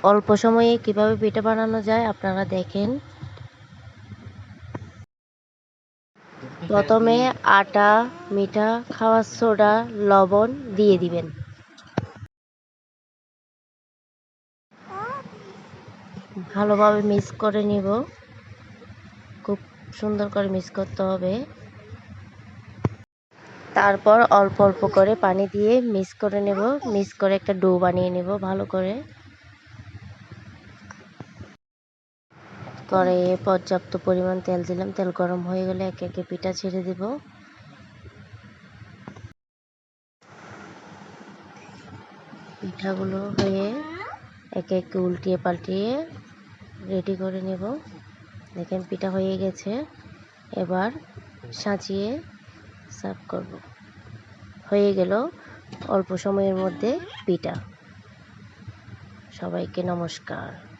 অল্প সময়ে কিভাবে পিঠা বানানো যায় আপনারা দেখেন। প্রথমে আটা, মিঠা, খাওয়ার সোডা, লবণ দিয়ে দিবেন। ভালোভাবে মিক্স করে নিব, খুব সুন্দর করে মিক্স করতে হবে। তারপর অল্প অল্প করে পানি দিয়ে মিক্স করে নেব, মিক্স করে একটা ডো বানিয়ে নেব ভালো করে। কড়াইয়ে পর্যাপ্ত পরিমাণ তেল দিলাম, তেল গরম হয়ে গেলে একে একে পিঠা ছেড়ে দেব। পিঠাগুলো হয়ে একে একে উল্টিয়ে পাল্টিয়ে রেডি করে নেব। দেখেন পিঠা হয়ে গেছে, এবার সাজিয়ে সার্ভ করব। হয়ে গেল অল্প সময়ের মধ্যে পিঠা। সবাইকে নমস্কার।